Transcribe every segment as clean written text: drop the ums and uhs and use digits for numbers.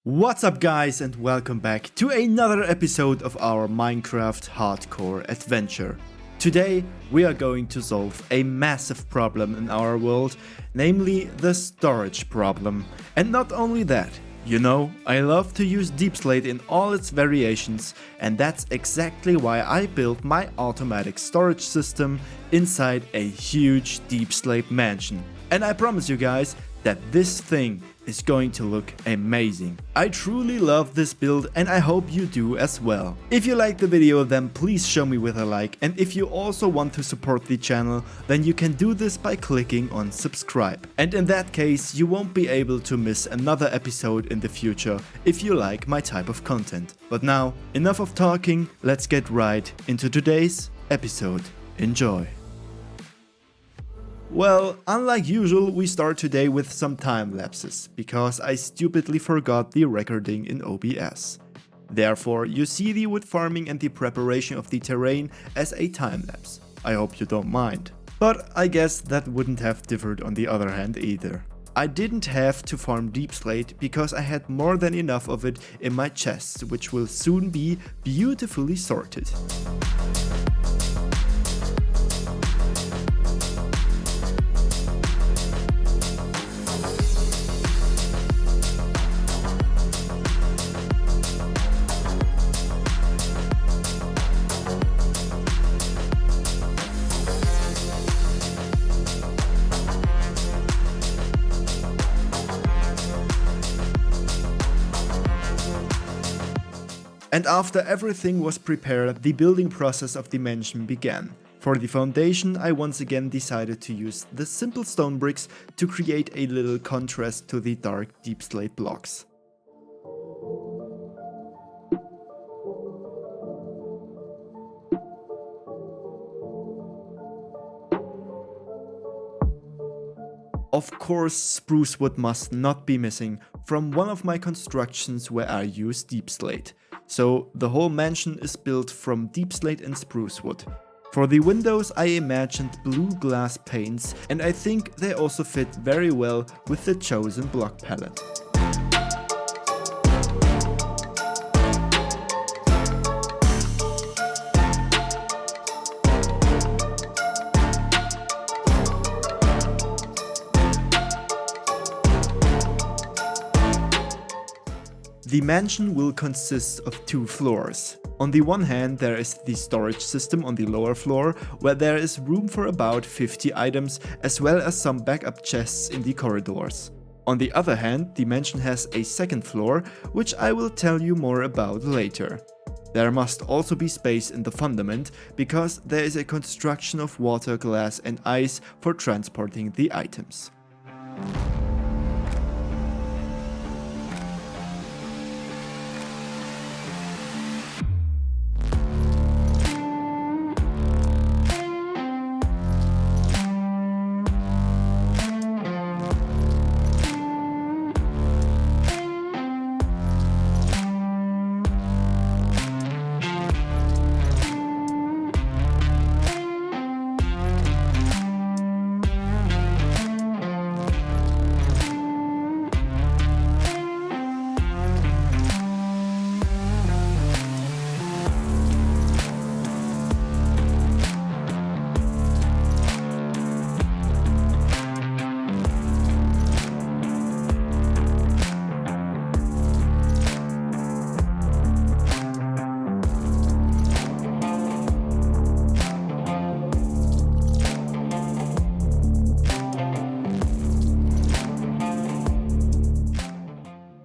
What's up guys, and welcome back to another episode of our Minecraft hardcore adventure. Today we are going to solve a massive problem in our world, namely the storage problem. And not only that, you know, I love to use DEEPSLATE in all its variations, and that's exactly why I built my automatic storage system inside a huge DEEPSLATE mansion. And I promise you guys that this thing is going to look amazing. I truly love this build and I hope you do as well. If you liked the video, then please show me with a like, and if you also want to support the channel, then you can do this by clicking on subscribe. And in that case, you won't be able to miss another episode in the future if you like my type of content. But now, enough of talking, let's get right into today's episode. Enjoy. Well, unlike usual, we start today with some time lapses, because I stupidly forgot the recording in OBS. Therefore, you see the wood farming and the preparation of the terrain as a time lapse. I hope you don't mind. But I guess that wouldn't have differed on the other hand either. I didn't have to farm DEEPSLATE because I had more than enough of it in my chests, which will soon be beautifully sorted. And after everything was prepared, the building process of the mansion began. For the foundation, I once again decided to use the simple stone bricks to create a little contrast to the dark DEEPSLATE blocks. Of course, spruce wood must not be missing from one of my constructions where I use DEEPSLATE. So the whole mansion is built from DEEPSLATE and spruce wood. For the windows I imagined blue glass panes, and I think they also fit very well with the chosen block palette. The mansion will consist of two floors. On the one hand, there is the storage system on the lower floor, where there is room for about 50 items, as well as some backup chests in the corridors. On the other hand, the mansion has a second floor, which I will tell you more about later. There must also be space in the fundament, because there is a construction of water, glass and ice for transporting the items.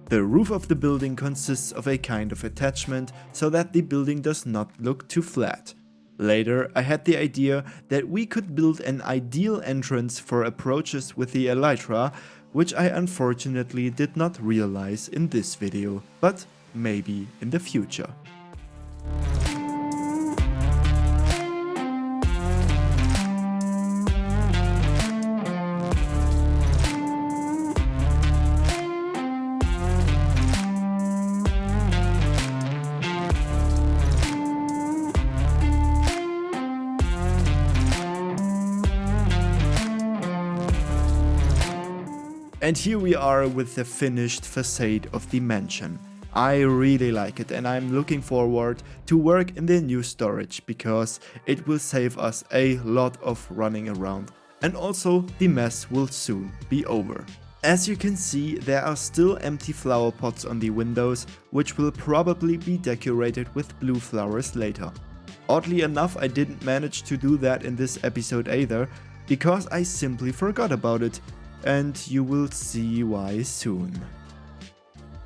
The roof of the building consists of a kind of attachment so that the building does not look too flat. Later, I had the idea that we could build an ideal entrance for approaches with the elytra, which I unfortunately did not realize in this video, but maybe in the future. And here we are with the finished facade of the mansion. I really like it and I'm looking forward to work in the new storage because it will save us a lot of running around, and also the mess will soon be over. As you can see, there are still empty flower pots on the windows, which will probably be decorated with blue flowers later. Oddly enough, I didn't manage to do that in this episode either, because I simply forgot about it, and you will see why soon.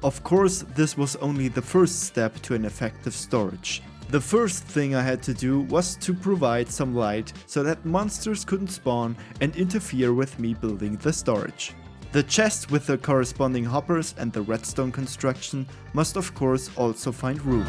Of course, this was only the first step to an effective storage. The first thing I had to do was to provide some light so that monsters couldn't spawn and interfere with me building the storage. The chest with the corresponding hoppers and the redstone construction must of course also find room.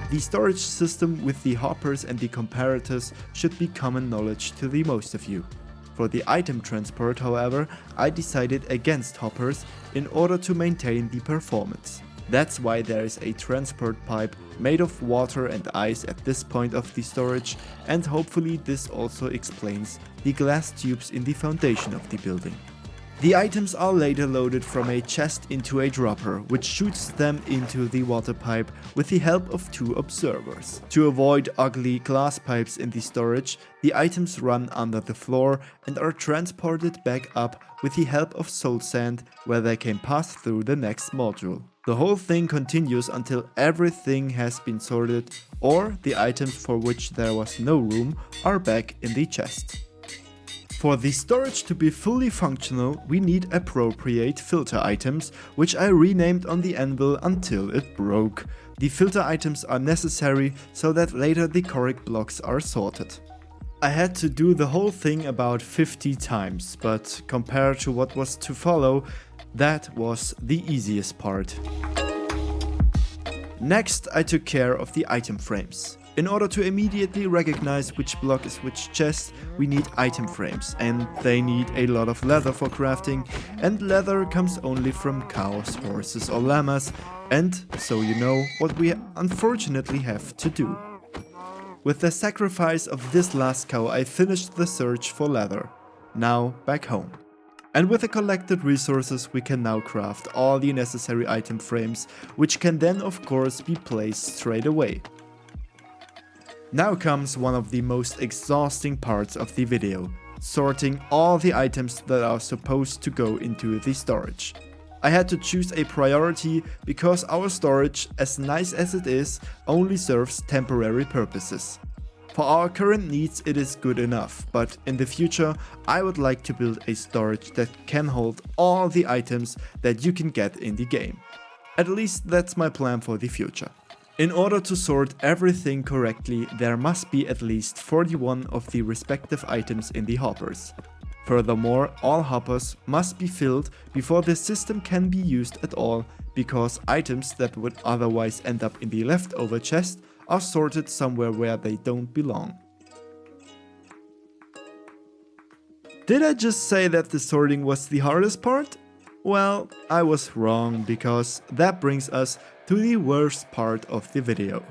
The storage system with the hoppers and the comparators should be common knowledge to the most of you. For the item transport, however, I decided against hoppers in order to maintain the performance. That's why there is a transport pipe made of water and ice at this point of the storage, and hopefully this also explains the glass tubes in the foundation of the building. The items are later loaded from a chest into a dropper, which shoots them into the water pipe with the help of 2 observers. To avoid ugly glass pipes in the storage, the items run under the floor and are transported back up with the help of soul sand, where they can pass through the next module. The whole thing continues until everything has been sorted, or the items for which there was no room are back in the chest. For the storage to be fully functional, we need appropriate filter items, which I renamed on the anvil until it broke. The filter items are necessary so that later the correct blocks are sorted. I had to do the whole thing about 50 times, but compared to what was to follow, that was the easiest part. Next, I took care of the item frames. In order to immediately recognize which block is which chest, we need item frames, and they need a lot of leather for crafting, and leather comes only from cows, horses or llamas, and so you know what we unfortunately have to do. With the sacrifice of this last cow, I finished the search for leather. Now back home. And with the collected resources we can now craft all the necessary item frames, which can then of course be placed straight away. Now comes one of the most exhausting parts of the video, sorting all the items that are supposed to go into the storage. I had to choose a priority because our storage, as nice as it is, only serves temporary purposes. For our current needs it is good enough, but in the future I would like to build a storage that can hold all the items that you can get in the game. At least that's my plan for the future. In order to sort everything correctly, there must be at least 41 of the respective items in the hoppers. Furthermore, all hoppers must be filled before the system can be used at all, because items that would otherwise end up in the leftover chest are sorted somewhere where they don't belong. Did I just say that the sorting was the hardest part? Well, I was wrong, because that brings us to the worst part of the video.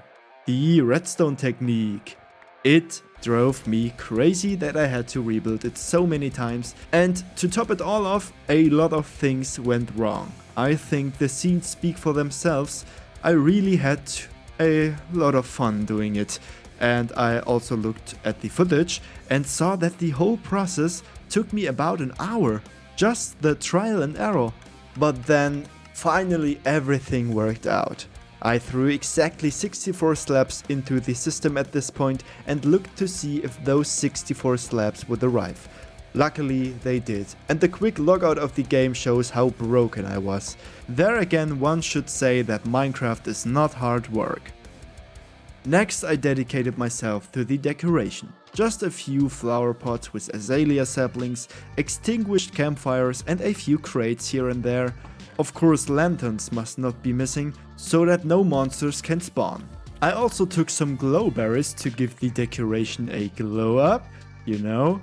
The redstone technique. It drove me crazy that I had to rebuild it so many times, and to top it all off, a lot of things went wrong. I think the scenes speak for themselves. I really had a lot of fun doing it, and I also looked at the footage and saw that the whole process took me about an hour, just the trial and error. But then finally everything worked out. I threw exactly 64 slabs into the system at this point and looked to see if those 64 slabs would arrive. Luckily they did, and the quick logout of the game shows how broken I was. There again one should say that Minecraft is not hard work. Next, I dedicated myself to the decoration. Just a few flower pots with azalea saplings, extinguished campfires and a few crates here and there. Of course, lanterns must not be missing, so that no monsters can spawn. I also took some glow berries to give the decoration a glow up, you know,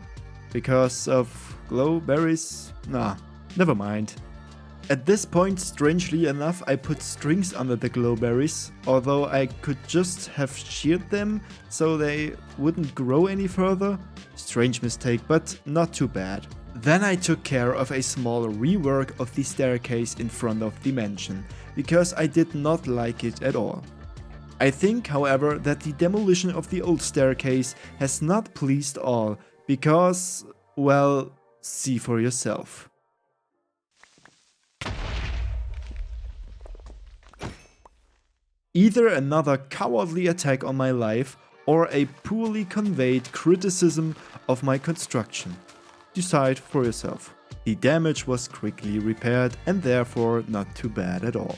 because of glow berries. Nah, never mind. At this point, strangely enough, I put strings under the glow berries, although I could just have sheared them so they wouldn't grow any further. Strange mistake, but not too bad. Then I took care of a small rework of the staircase in front of the mansion, because I did not like it at all. I think, however, that the demolition of the old staircase has not pleased all, because, well, see for yourself. Either another cowardly attack on my life or a poorly conveyed criticism of my construction. Decide for yourself. The damage was quickly repaired and therefore not too bad at all.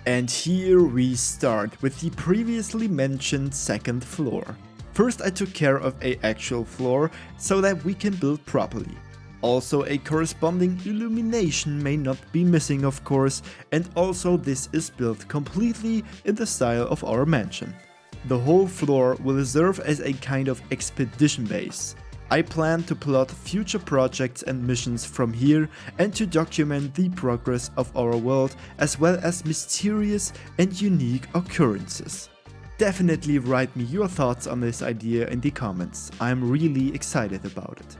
And here we start with the previously mentioned second floor. First I took care of an actual floor so that we can build properly. Also, a corresponding illumination may not be missing, of course, and also this is built completely in the style of our mansion. The whole floor will serve as a kind of expedition base. I plan to plot future projects and missions from here and to document the progress of our world as well as mysterious and unique occurrences. Definitely write me your thoughts on this idea in the comments. I'm really excited about it.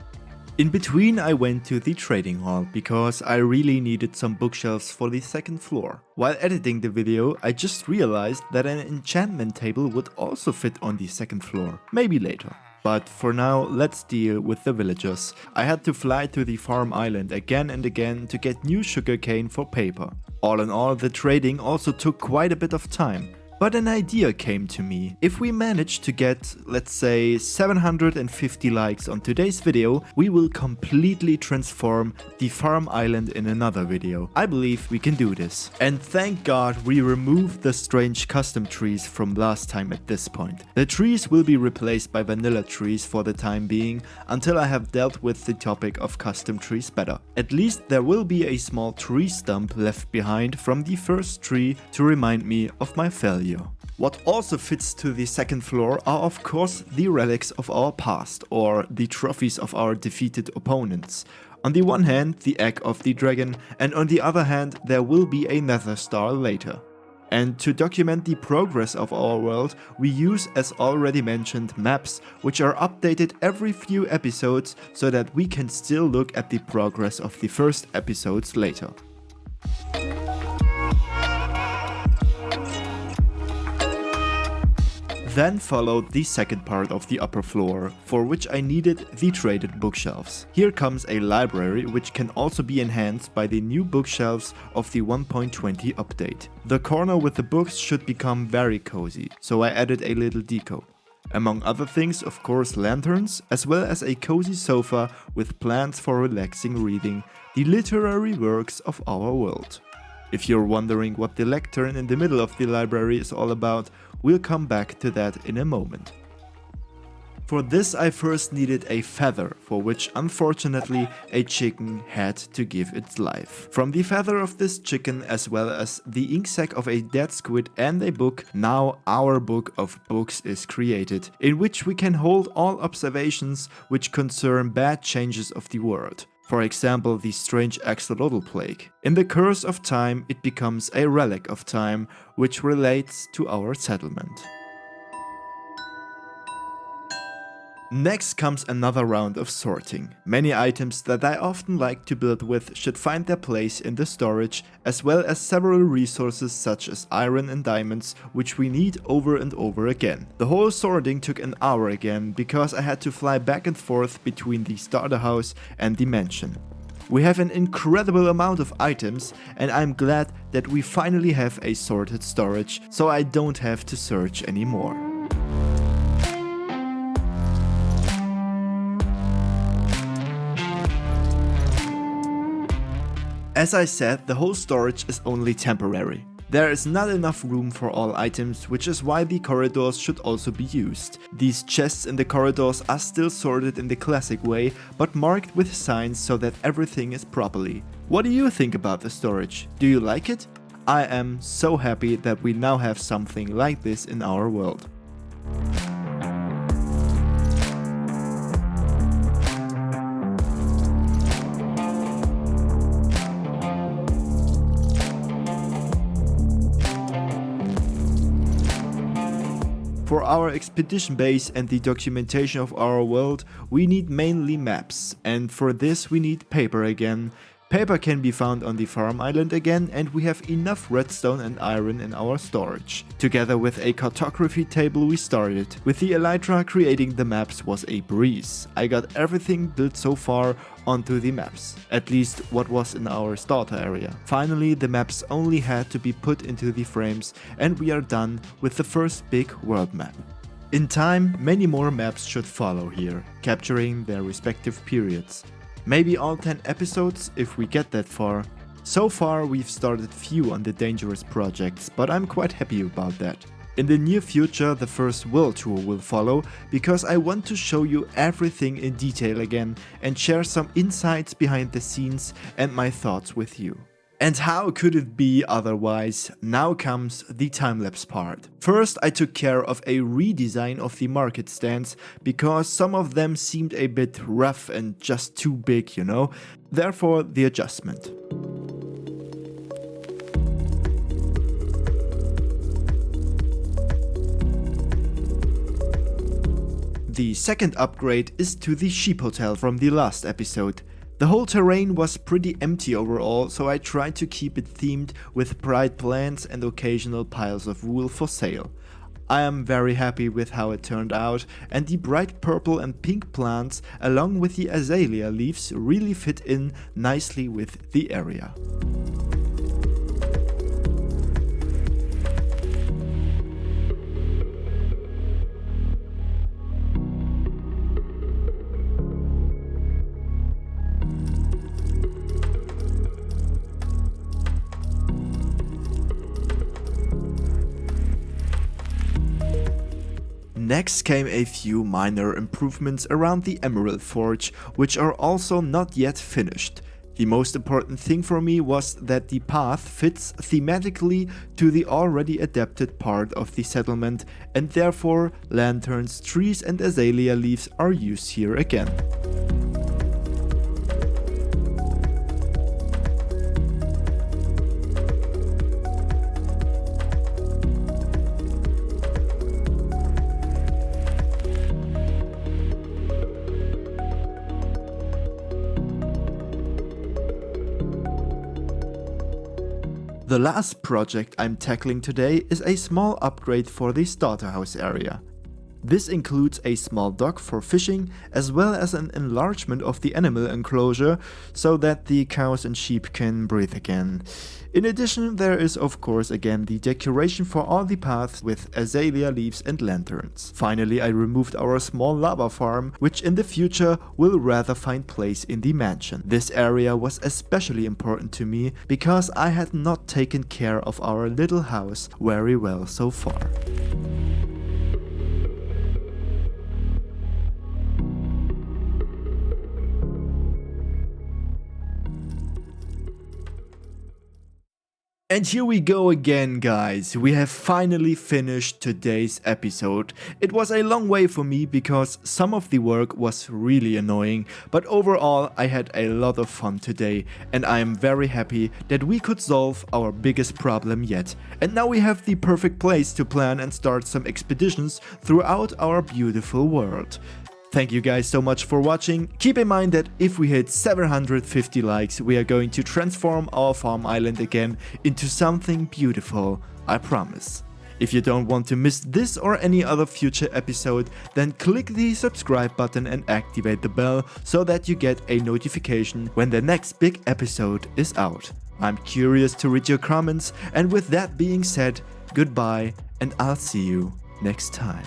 In between I went to the trading hall because I really needed some bookshelves for the second floor. While editing the video I just realized that an enchantment table would also fit on the second floor, maybe later. But for now let's deal with the villagers. I had to fly to the farm island again and again to get new sugarcane for paper. All in all, the trading also took quite a bit of time. But an idea came to me. If we manage to get, let's say, 750 likes on today's video, we will completely transform the farm island in another video. I believe we can do this. And thank God we removed the strange custom trees from last time at this point. The trees will be replaced by vanilla trees for the time being, until I have dealt with the topic of custom trees better. At least there will be a small tree stump left behind from the first tree to remind me of my failure. What also fits to the second floor are of course the relics of our past, or the trophies of our defeated opponents. On the one hand the egg of the dragon, and on the other hand there will be a nether star later. And to document the progress of our world, we use, as already mentioned, maps which are updated every few episodes so that we can still look at the progress of the first episodes later. Then followed the second part of the upper floor, for which I needed the traded bookshelves. Here comes a library which can also be enhanced by the new bookshelves of the 1.20 update. The corner with the books should become very cozy, so I added a little deco. Among other things, of course, lanterns, as well as a cozy sofa with plants for relaxing reading the literary works of our world. If you're wondering what the lectern in the middle of the library is all about, we'll come back to that in a moment. For this I first needed a feather, for which unfortunately a chicken had to give its life. From the feather of this chicken, as well as the ink sac of a dead squid and a book, now our book of books is created, in which we can hold all observations which concern bad changes of the world. For example, the strange axolotl plague. In the curse of time, it becomes a relic of time, which relates to our settlement. Next comes another round of sorting. Many items that I often like to build with should find their place in the storage, as well as several resources such as iron and diamonds, which we need over and over again. The whole sorting took an hour again, because I had to fly back and forth between the starter house and the mansion. We have an incredible amount of items, and I'm glad that we finally have a sorted storage, so I don't have to search anymore. As I said, the whole storage is only temporary. There is not enough room for all items, which is why the corridors should also be used. These chests in the corridors are still sorted in the classic way, but marked with signs so that everything is properly. What do you think about the storage? Do you like it? I am so happy that we now have something like this in our world. For our expedition base and the documentation of our world, we need mainly maps, and for this we need paper again. Paper can be found on the farm island again, and we have enough redstone and iron in our storage. Together with a cartography table we started. With the elytra, creating the maps was a breeze. I got everything built so far onto the maps, at least what was in our starter area. Finally, the maps only had to be put into the frames, and we are done with the first big world map. In time, many more maps should follow here, capturing their respective periods. Maybe all 10 episodes if we get that far. So far we've started few on the dangerous projects, but I'm quite happy about that. In the near future the first world tour will follow, because I want to show you everything in detail again and share some insights behind the scenes and my thoughts with you. And how could it be otherwise? Now comes the time-lapse part. First, I took care of a redesign of the market stands, because some of them seemed a bit rough and just too big, you know? Therefore, the adjustment. The second upgrade is to the sheep hotel from the last episode. The whole terrain was pretty empty overall, so I tried to keep it themed with bright plants and occasional piles of wool for sale. I am very happy with how it turned out, and the bright purple and pink plants along with the azalea leaves really fit in nicely with the area. Next came a few minor improvements around the Emerald Forge, which are also not yet finished. The most important thing for me was that the path fits thematically to the already adapted part of the settlement, and therefore lanterns, trees and azalea leaves are used here again. The last project I'm tackling today is a small upgrade for the starter house area. This includes a small dock for fishing, as well as an enlargement of the animal enclosure so that the cows and sheep can breathe again. In addition, there is of course again the decoration for all the paths with azalea leaves and lanterns. Finally, I removed our small lava farm, which in the future will rather find place in the mansion. This area was especially important to me because I had not taken care of our little house very well so far. And here we go again, guys. We have finally finished today's episode. It was a long way for me because some of the work was really annoying, but overall I had a lot of fun today, and I am very happy that we could solve our biggest problem yet. And now we have the perfect place to plan and start some expeditions throughout our beautiful world. Thank you guys so much for watching. Keep in mind that if we hit 750 likes, we are going to transform our farm island again into something beautiful, I promise. If you don't want to miss this or any other future episode, then click the subscribe button and activate the bell so that you get a notification when the next big episode is out. I'm curious to read your comments, and with that being said, goodbye and I'll see you next time.